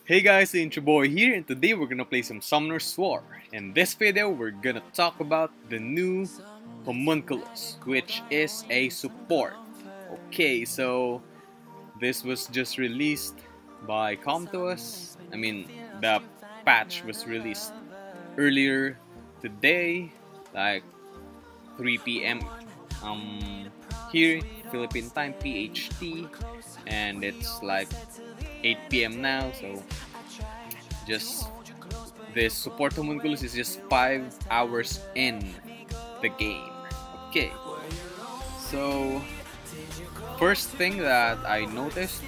Hey guys, it's your boy here, and today we're gonna play some Summoner's War. In this video, we're gonna talk about the new Homunculus, which is a support. Okay, so this was just released by Homunculus. The patch was released earlier today, like 3 p.m. Here, Philippine time, PHT, and it's like 8 p.m. now, so just this support homunculus is just 5 hours in the game. Okay, so first thing that I noticed,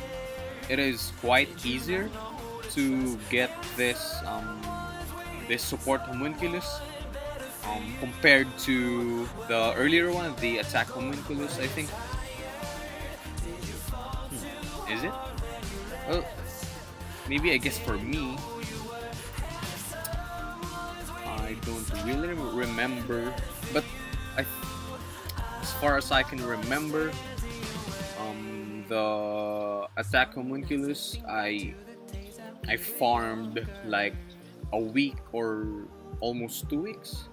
it is quite easier to get this this support homunculus compared to the earlier one, the attack homunculus, I think. Is it? Well, maybe I guess for me, I don't really remember, but as far as I can remember, the attack homunculus, I farmed like a week or almost 2 weeks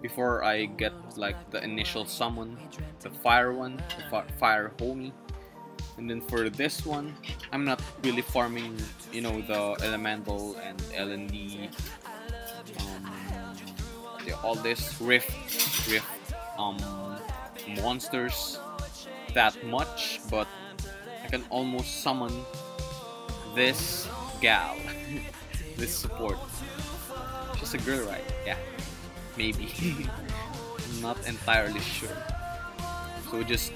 before I get like the initial summon, the fire one, the fire homie. And then for this one, I'm not really farming, the elemental and LND, all this rift monsters that much, but I can almost summon this gal, this support. She's a girl, right? Yeah, maybe. I'm not entirely sure. So just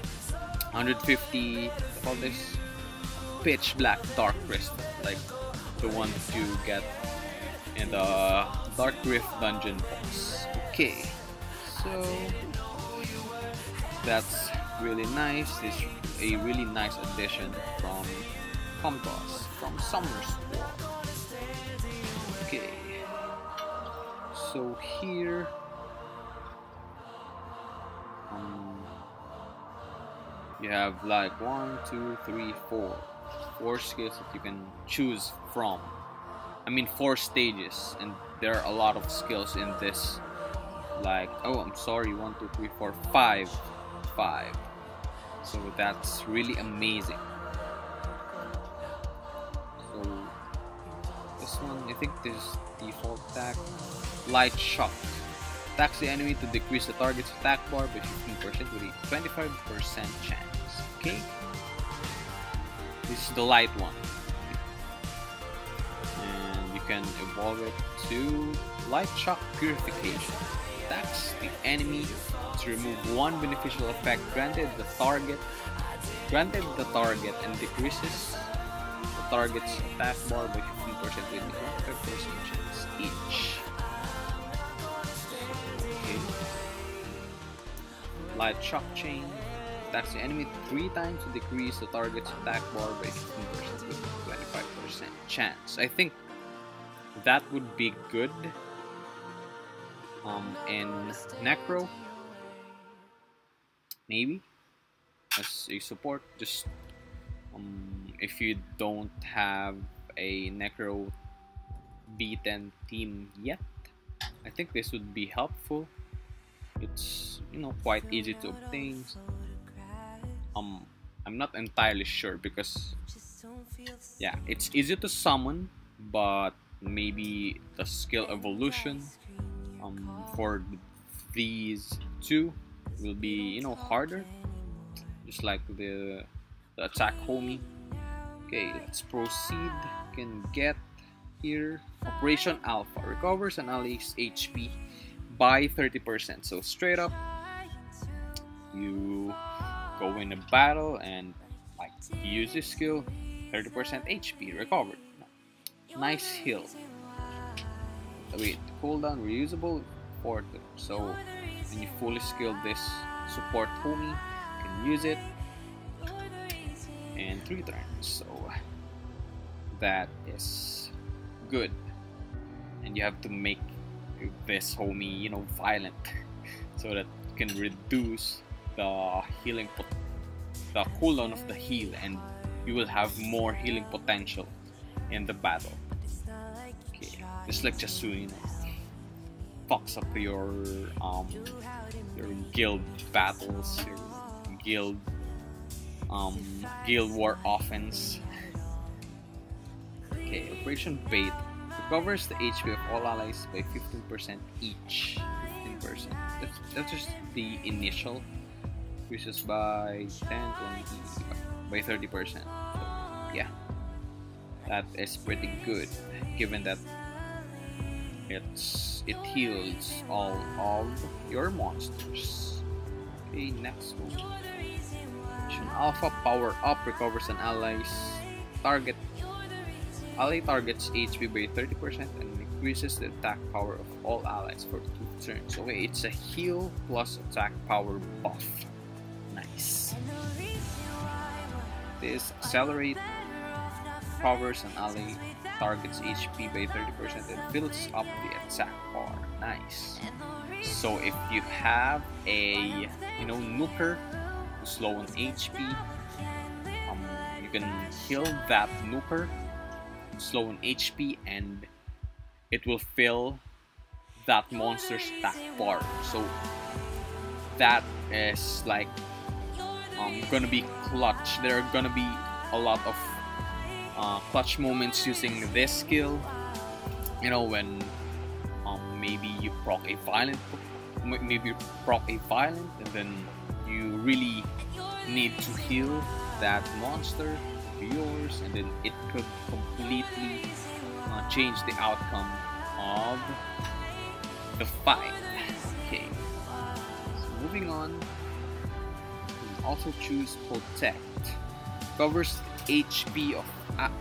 150 all this pitch black dark crystal, like the one that you get in the Dark Rift dungeon box. Okay, so that's really nice. It's a really nice addition from Homunculus, from Summoner's War. Okay, so here you have like 1, 2, 3, 4 skills that you can choose from. 4 stages, and there are a lot of skills in this. Like, oh, I'm sorry, 1, 2, 3, 4, 5. So that's really amazing. So this one, I think this is default attack. Light Shock. Attacks the enemy to decrease the target's attack bar by 15% with a 25% chance. Okay? This is the light one. And you can evolve it to Light Shock Purification. Attacks the enemy to remove one beneficial effect granted the target and decreases the target's attack bar by 15% with a 25% chance each. Light Shock Chain. Attacks the enemy 3 times to decrease the target's attack bar by 15% with 25% chance. I think that would be good in Necro, maybe, as a support. Just if you don't have a Necro B10 team yet, I think this would be helpful. It's quite easy to obtain. I'm not entirely sure because yeah, it's easy to summon, but maybe the skill evolution for these two will be harder, just like the attack homie. Okay, let's proceed. You can get here Operation Alpha recovers an ally's HP by 30%. So straight up, you go in a battle and like use this skill, 30% HP recovered. Nice heal. Wait, cooldown reusable for so when you fully skill this support homie, you can use it in 3 turns. So that is good, and you have to make this homie violent so that you can reduce the cooldown of the heal, and you will have more healing potential in the battle. It's like just to, you know, fucks up your guild battles, your guild war offense. Okay, Operation Bait recovers the HP of all allies by 15% each. 15%. That's just the initial. Increases by 10, 20, by 30%. So, yeah, that is pretty good, given that it heals all of your monsters. Okay, next one. Mission Alpha Power Up recovers an ally target's HP by 30% and increases the attack power of all allies for 2 turns. Okay, it's a heal plus attack power buff. Nice. This accelerate covers an ally target's HP by 30% and fills up the attack bar. Nice. So if you have a nuker who's low on HP, you can kill that nuker slow on HP and it will fill that monster's attack bar. So that is like gonna be clutch. There are gonna be a lot of clutch moments using this skill. You know, when maybe you proc a violent, and then you really need to heal that monster to yours, and then it could completely change the outcome of the fight. Okay, so moving on. Also choose Protect. Covers HP of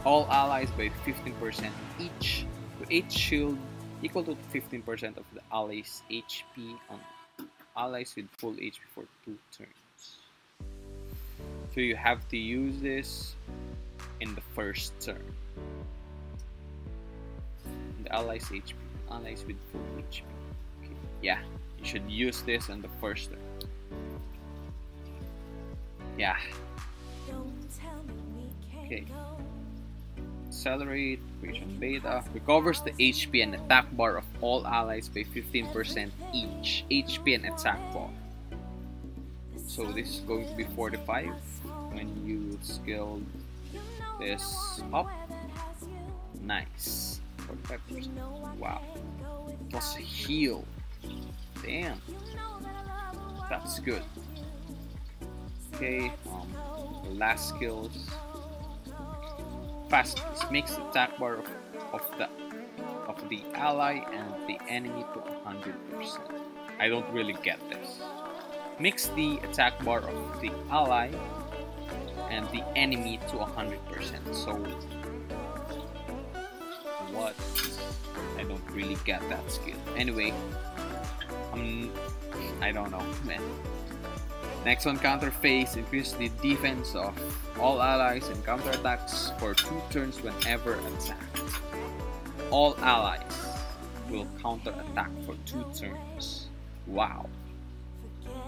all allies by 15% each. Create shield equal to 15% of the allies' HP on allies with full HP for 2 turns. So you have to use this in the first turn. The allies' HP. Allies with full HP. Okay. Yeah, you should use this in the first turn. Yeah. Okay. Accelerate, Operation Beta recovers the HP and attack bar of all allies by 15% each. HP and attack bar. So this is going to be 45 when you skill this up. Nice. 45%. Wow. Plus a heal. Damn. That's good. Okay, the last skills. Fast makes the attack bar of the ally and the enemy to 100%. I don't really get this. Makes the attack bar of the ally and the enemy to 100%. So what? I don't really get that skill. Anyway, I don't know, man. Next one, counter phase. Increase the defense of all allies and counterattacks for 2 turns whenever attacked. All allies will counterattack for 2 turns. Wow.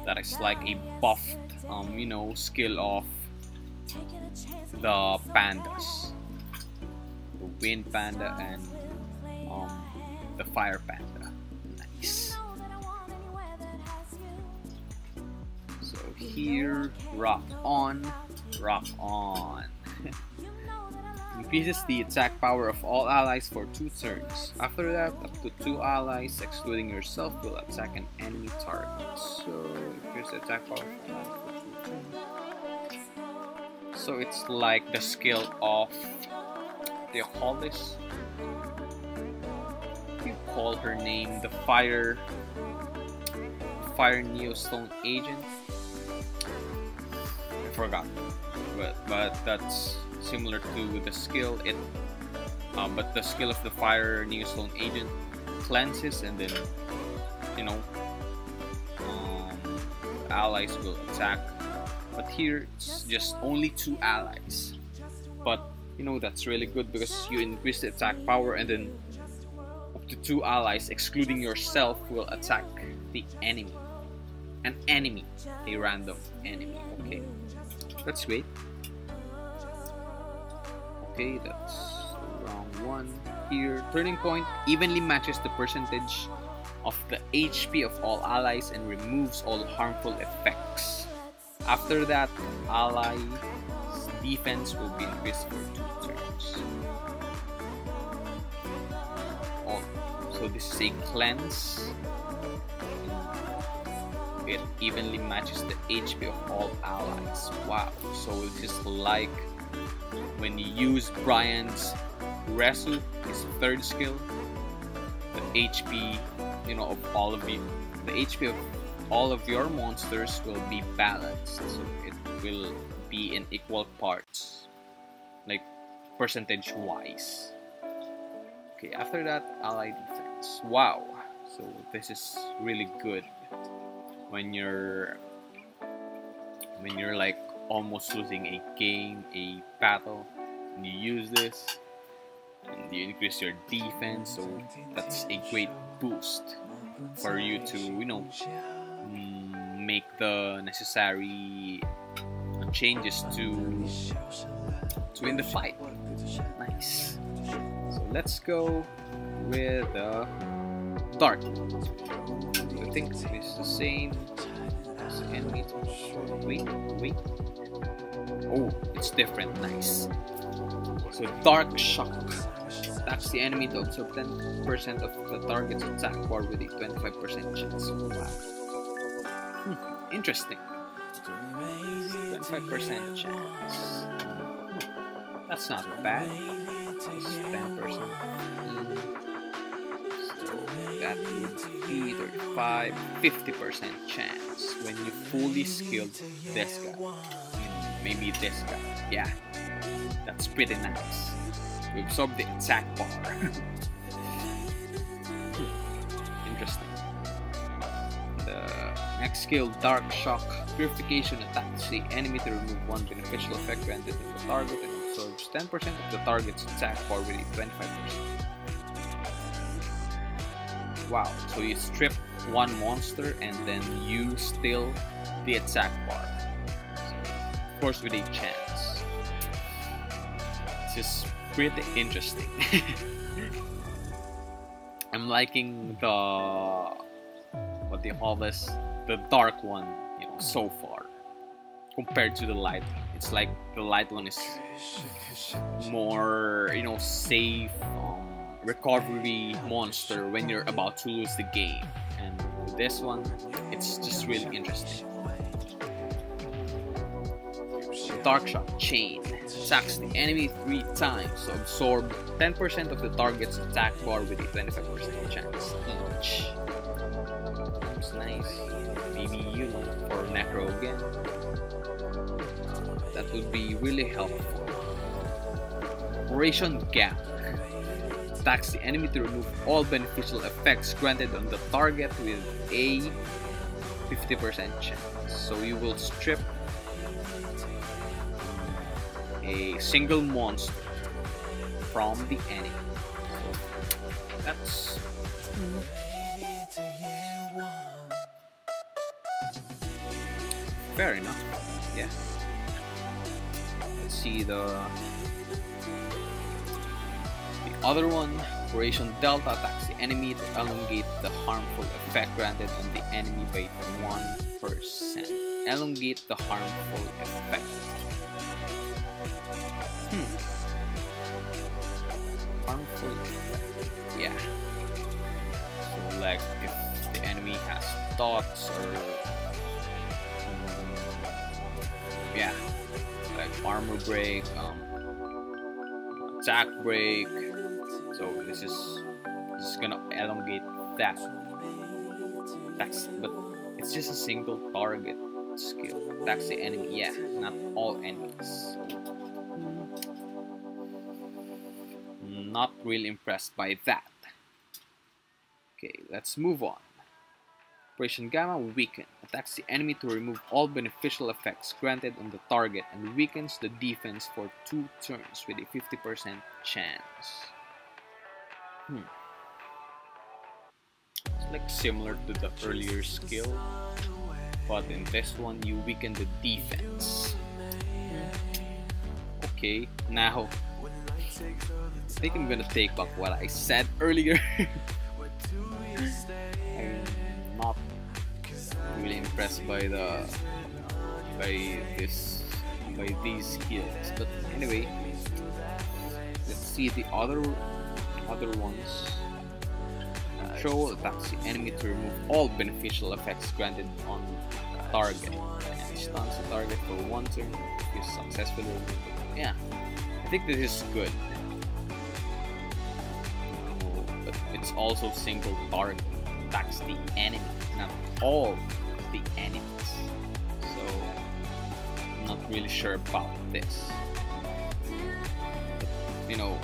That is like a buffed, skill of the pandas. The wind panda and the fire panda. Nice. Here, rock on. Increases the attack power of all allies for 2 turns. After that, up to 2 allies, excluding yourself, will attack an enemy target. So, increase the attack power of all allies for 2 turns. So it's like the skill of, what do you call this? You call her name the Fire Neostone Agent. Forgot, but that's similar to the skill. But the skill of the Fire Neostone Agent cleanses, and then allies will attack. But here it's just only 2 allies. But that's really good because you increase the attack power, and then up to 2 allies, excluding yourself, will attack the enemy. An enemy, a random enemy. Okay. Let's wait. Okay, that's wrong one here. Turning point evenly matches the percentage of the HP of all allies and removes all harmful effects. After that, allies' defense will be increased for 2 turns. So this is a cleanse. It evenly matches the HP of all allies. Wow. So it's just like when you use Brian's Resu, his 3rd skill, the HP, of all of you, the HP of all of your monsters will be balanced. So it will be in equal parts, like percentage wise. Okay, after that, ally defense. Wow. So this is really good when you're like almost losing a game, a battle, and you use this and you increase your defense. So that's a great boost for you to make the necessary changes to win the fight. Nice. So let's go with the dark. I think it's the same as the enemy. Wait. Oh, it's different. Nice. So dark shock. Attacks the enemy to absorb 10% of the target's attack bar with a 25% chance. Wow. Interesting. 25% chance. That's not bad. It's 10%. So that would be 35, 50% chance when you fully skilled this guy. Maybe this guy. Yeah. That's pretty nice. We absorb the attack bar. Interesting. The next skill, Dark Shock. Purification attacks the enemy to remove 1 beneficial effect granted on the target and absorbs 10% of the target's attack bar with a 25%. Wow, so you strip 1 monster and then you steal the attack bar. So, of course with a chance. It's just pretty interesting. I'm liking the, what do you call this, the dark one, so far compared to the light. It's like the light one is more, safe, recovery monster when you're about to lose the game, and this one, it's just really interesting. Dark Shock Chain attacks the enemy 3 times to absorb 10% of the target's attack bar with a 25% chance each. It's nice. Maybe for Necro again. That would be really helpful. Operation Gap attacks the enemy to remove all beneficial effects granted on the target with a 50% chance. So you will strip a single monster from the enemy. So that's fair enough. Yeah. Let's see the other one. Operation Delta attacks the enemy to elongate the harmful effect granted on the enemy by 1%. Elongate the harmful effect. Harmful effect. Yeah. So like if the enemy has thoughts or yeah, like armor break, attack break. So this is gonna elongate that. But it's just a single target skill. Attacks the enemy. Yeah, not all enemies. Not really impressed by that. Okay, let's move on. Operation Gamma Weaken attacks the enemy to remove all beneficial effects granted on the target and weakens the defense for 2 turns with a 50% chance. It's like similar to the earlier skill, but in this one you weaken the defense. Okay, now I think I'm gonna take back what I said earlier. I'm not really impressed by these skills, but anyway, let's see the other ones. Control attacks the enemy to remove all beneficial effects granted on target and stuns the target for one turn if you successfully remove it. Yeah, I think this is good. But it's also single target, attacks the enemy, not all the enemies. So I'm not really sure about this. But, you know,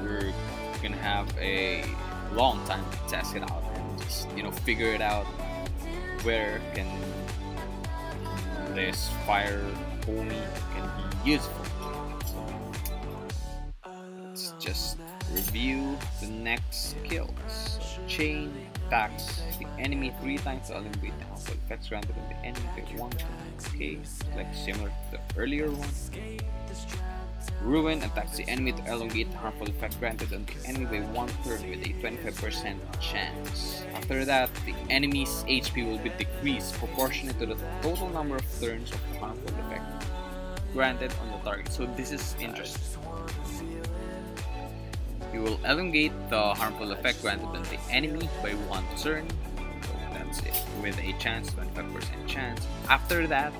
we're gonna have a long time to test it out and just, you know, figure it out. Where can this fire homie can be useful? Let's just review the next skills. So, chain attacks the enemy 3 times to elongate the harmful effects granted on the enemy by 1 turn. Okay, like similar to the earlier one. Ruin attacks the enemy to elongate the harmful effect granted on the enemy by 1 turn with a 25% chance. After that, the enemy's HP will be decreased proportionate to the total number of turns of the harmful effect granted on the target. So this is interesting. You will elongate the harmful effect granted on the enemy by 1 turn. So that's it, with a chance, 25% chance. After that,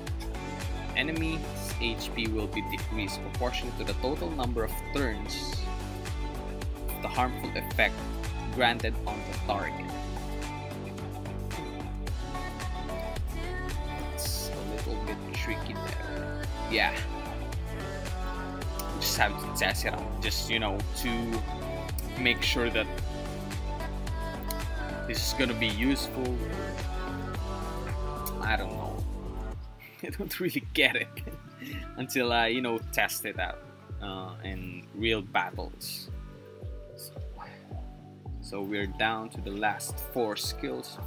enemy's HP will be decreased proportionate to the total number of turns of the harmful effect granted on the target. It's a little bit tricky there. Yeah. Just have to test it out, just, you know, to make sure that this is gonna be useful. I don't know. I don't really get it until I, you know, test it out in real battles. So we're down to the last 4 skills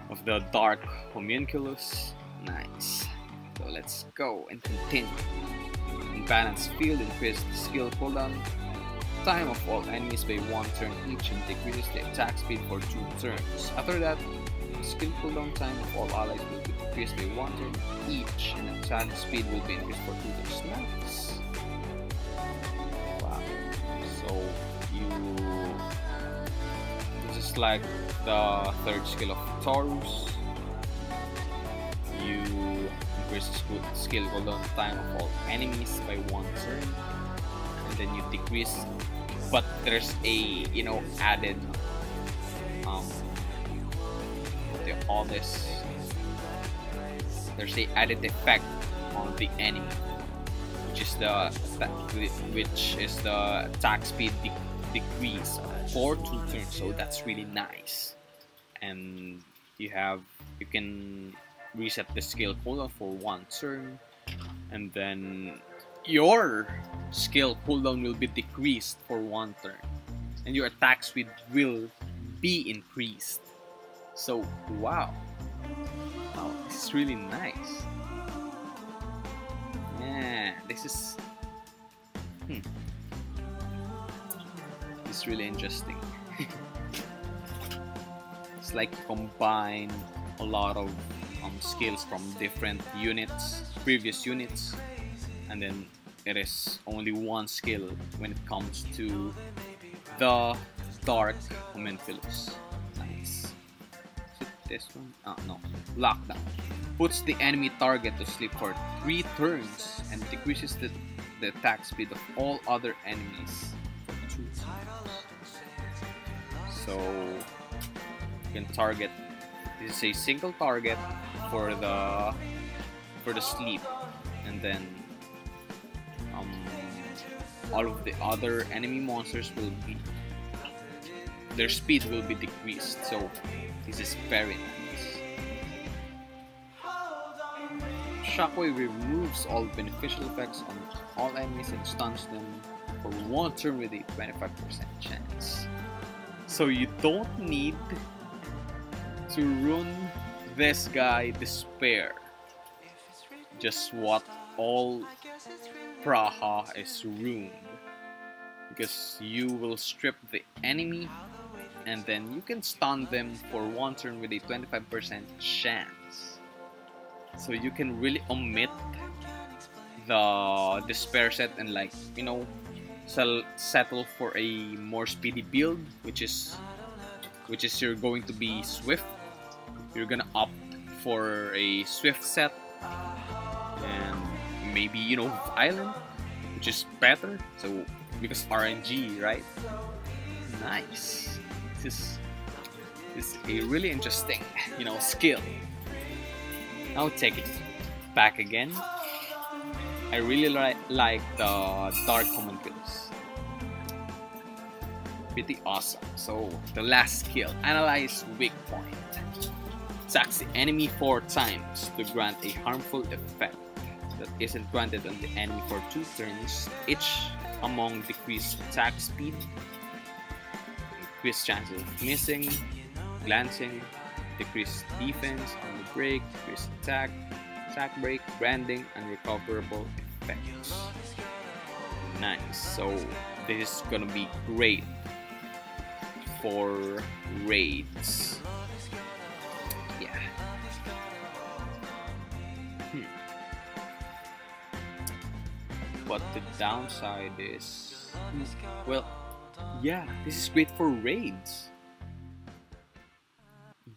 of the Dark Homunculus. Nice. So let's go and continue. Unbalanced field increases the skill cooldown time of all enemies by 1 turn each and decreases the attack speed for 2 turns. After that, the skill cooldown time of all allies will be decreased by 1 turn each and attack speed will be increased for 2 turns. Nice. Wow. So this is like the 3rd skill of Taurus. You increase the skill cooldown time of all enemies by 1 turn, and then you decrease, but there's a, you know, added all this, there's a added effect on the enemy, which is the attack speed decrease for 2 turns. So that's really nice. And you can reset the skill cooldown for 1 turn, and then your skill cooldown will be decreased for 1 turn, and your attack speed will be increased. So wow, this is really nice. Yeah, this is it's really interesting. It's like you combine a lot of skills from different units, previous units, and then it is only 1 skill when it comes to the Dark Homunculus. Nice. Is it this one? No. Lockdown. Puts the enemy target to sleep for 3 turns and decreases the attack speed of all other enemies for 2 turns. So you can target. This is a single target for the sleep, and then all of the other enemy monsters will be, their speed will be decreased. So this is very nice. Shockwave removes all beneficial effects on all enemies and stuns them for 1 turn with a 25% chance. So you don't need to run this guy Despair. Just swap all Praha is ruined because you will strip the enemy and then you can stun them for one turn with a 25% chance. So you can really omit the despair set and, like, you know, settle for a more speedy build, which is you're going to be swift. You're gonna opt for a swift set and maybe, you know, island, which is better. So because RNG, right? Nice. This is a really interesting, you know, skill. Now take it back again. I really like the Dark Homunculus. Pretty awesome. So the last skill, Analyze Weak Point. Attacks the enemy 4 times to grant a harmful effect that isn't granted on the enemy for 2 turns, each among decreased attack speed, increased chances of missing, glancing, decreased defense, armor break, decreased attack break, branding, and recoverable effects. Nice. So this is gonna be great for raids. Yeah. But the downside is, well, yeah, this is great for raids.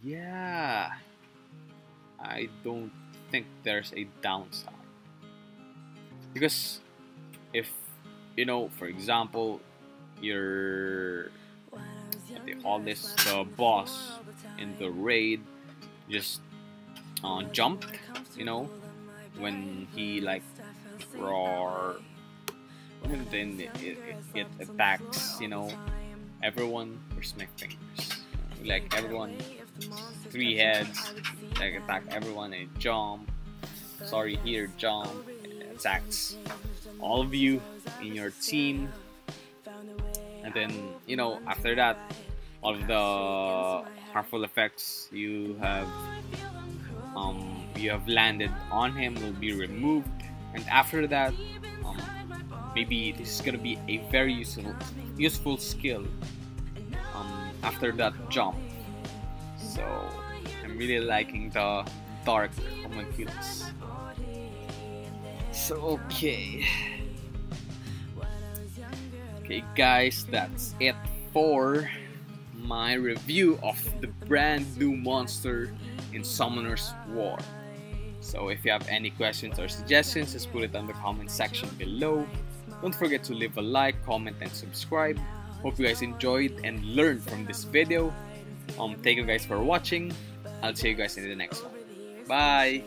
Yeah, I don't think there's a downside, because if, you know, for example, you're the boss in the raid just jumped, you know, when he like roar, and then it attacks, you know, everyone. Where's my fingers? Like everyone, 3 heads, like attack everyone and jump. Sorry, here jump, attacks all of you in your team, and then, you know, after that, all of the harmful effects you have landed on him will be removed, and after that, maybe this is gonna be a very useful skill after that jump. So I'm really liking the Dark Homunculus. So okay guys, that's it for my review of the brand new monster in Summoner's War. So if you have any questions or suggestions, just put it on the comment section below. Don't forget to leave a like, comment, and subscribe. Hope you guys enjoyed and learned from this video. Thank you guys for watching. I'll see you guys in the next one. Bye!